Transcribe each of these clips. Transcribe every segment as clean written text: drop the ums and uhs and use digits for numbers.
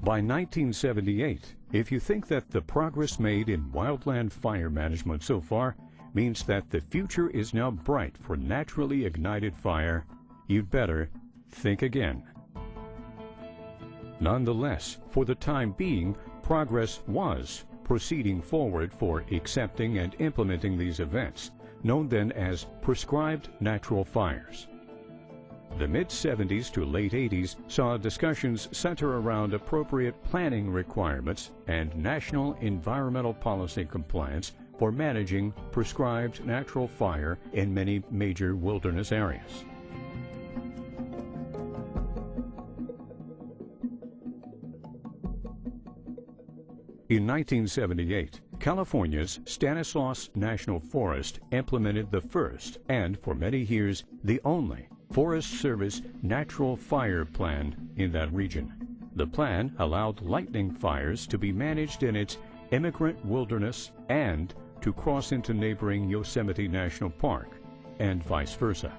By 1978, if you think that the progress made in wildland fire management so far means that the future is now bright for naturally ignited fire, you'd better think again. Nonetheless, for the time being, progress was proceeding forward for accepting and implementing these events, known then as prescribed natural fires. The mid-70s to late 80s saw discussions center around appropriate planning requirements and national environmental policy compliance for managing prescribed natural fire in many major wilderness areas. In 1978, California's Stanislaus National Forest implemented the first and, for many years, the only Forest Service Natural Fire Plan in that region. The plan allowed lightning fires to be managed in its immigrant wilderness and to cross into neighboring Yosemite National Park, and vice versa.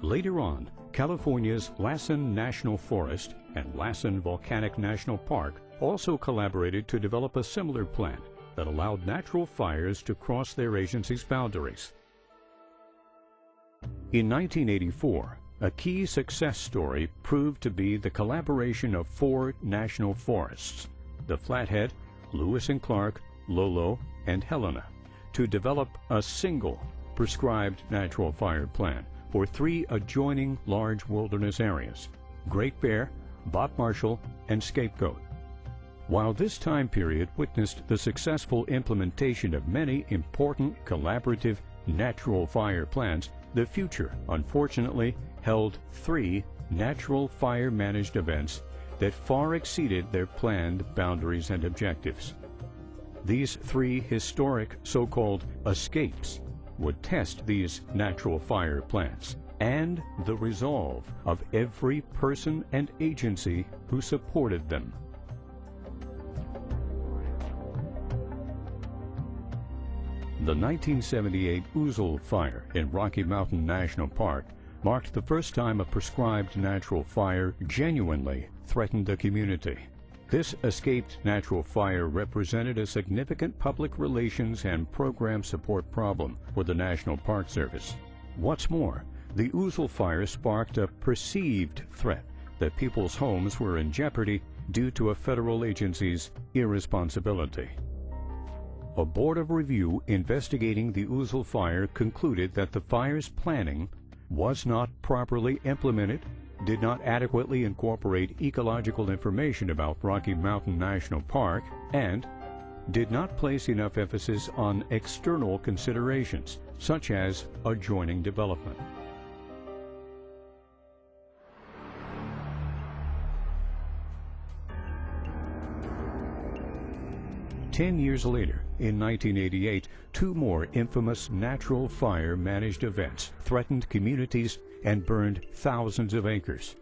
Later on, California's Lassen National Forest and Lassen Volcanic National Park also collaborated to develop a similar plan that allowed natural fires to cross their agency's boundaries. In 1984, a key success story proved to be the collaboration of 4 national forests, the Flathead, Lewis and Clark, Lolo, and Helena, to develop a single prescribed natural fire plan for 3 adjoining large wilderness areas: Great Bear, Bob Marshall, and Scapegoat. While this time period witnessed the successful implementation of many important collaborative natural fire plans, the future, unfortunately, held 3 natural fire managed events that far exceeded their planned boundaries and objectives. These 3 historic so-called escapes would test these natural fire plans and the resolve of every person and agency who supported them. The 1978 Ouzel Fire in Rocky Mountain National Park marked the first time a prescribed natural fire genuinely threatened the community. This escaped natural fire represented a significant public relations and program support problem for the National Park Service. What's more, the Ouzel Fire sparked a perceived threat that people's homes were in jeopardy due to a federal agency's irresponsibility. A board of review investigating the Ouzel Fire concluded that the fire's planning was not properly implemented, did not adequately incorporate ecological information about Rocky Mountain National Park, and did not place enough emphasis on external considerations, such as adjoining development. Ten years later, in 1988, 2 more infamous natural fire managed events threatened communities and burned thousands of acres.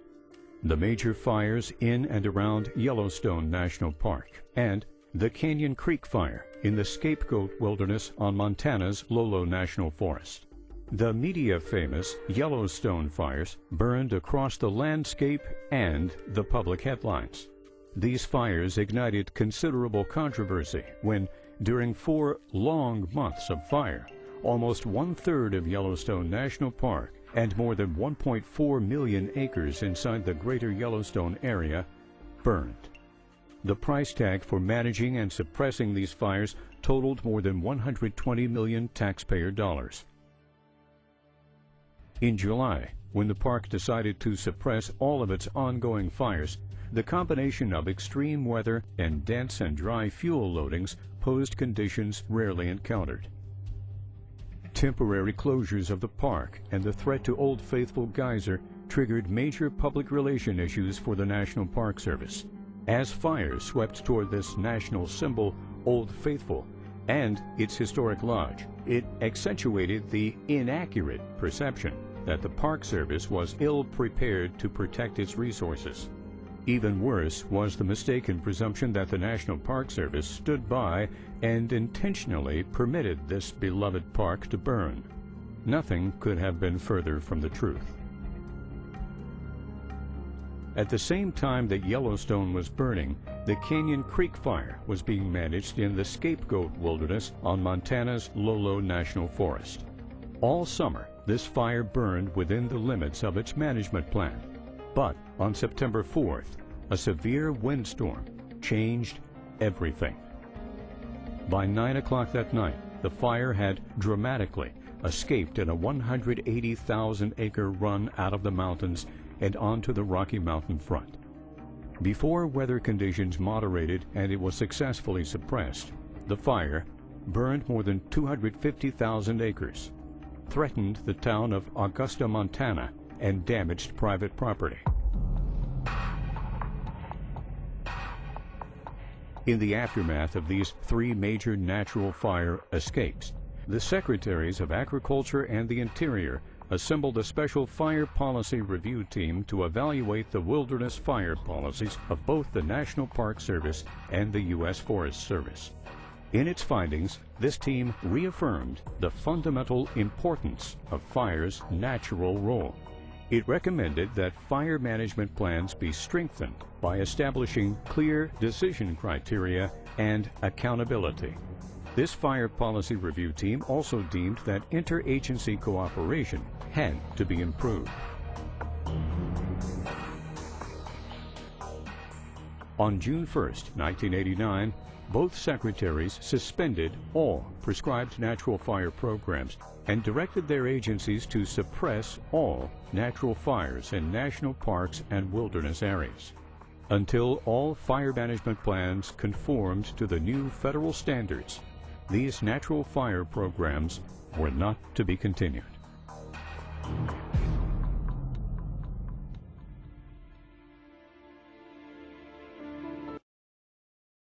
The major fires in and around Yellowstone National Park and the Canyon Creek Fire in the Scapegoat Wilderness on Montana's Lolo National Forest. The media-famous Yellowstone fires burned across the landscape and the public headlines. These fires ignited considerable controversy when, during 4 long months of fire, almost 1/3 of Yellowstone National Park and more than 1.4 million acres inside the greater Yellowstone area burned. The price tag for managing and suppressing these fires totaled more than $120 million taxpayer dollars. In July, when the park decided to suppress all of its ongoing fires, the combination of extreme weather and dense and dry fuel loadings posed conditions rarely encountered. Temporary closures of the park and the threat to Old Faithful Geyser triggered major public relation issues for the National Park Service. As fires swept toward this national symbol, Old Faithful, and its historic lodge, it accentuated the inaccurate perception that the Park Service was ill-prepared to protect its resources. Even worse was the mistaken presumption that the National Park Service stood by and intentionally permitted this beloved park to burn. Nothing could have been further from the truth. At the same time that Yellowstone was burning, the Canyon Creek Fire was being managed in the Scapegoat Wilderness on Montana's Lolo National Forest. All summer, this fire burned within the limits of its management plan. But on September 4th, a severe windstorm changed everything. By 9 o'clock that night, the fire had dramatically escaped in a 180,000-acre run out of the mountains and onto the Rocky Mountain front. Before weather conditions moderated and it was successfully suppressed, the fire burned more than 250,000 acres, threatened the town of Augusta, Montana, and damaged private property. In the aftermath of these three major natural fire escapes, the Secretaries of Agriculture and the Interior assembled a special fire policy review team to evaluate the wilderness fire policies of both the National Park Service and the U.S. Forest Service. In its findings, this team reaffirmed the fundamental importance of fire's natural role. It recommended that fire management plans be strengthened by establishing clear decision criteria and accountability. This fire policy review team also deemed that interagency cooperation had to be improved. On June 1, 1989, both secretaries suspended all prescribed natural fire programs and directed their agencies to suppress all natural fires in national parks and wilderness areas until all fire management plans conformed to the new federal standards. These natural fire programs were not to be continued.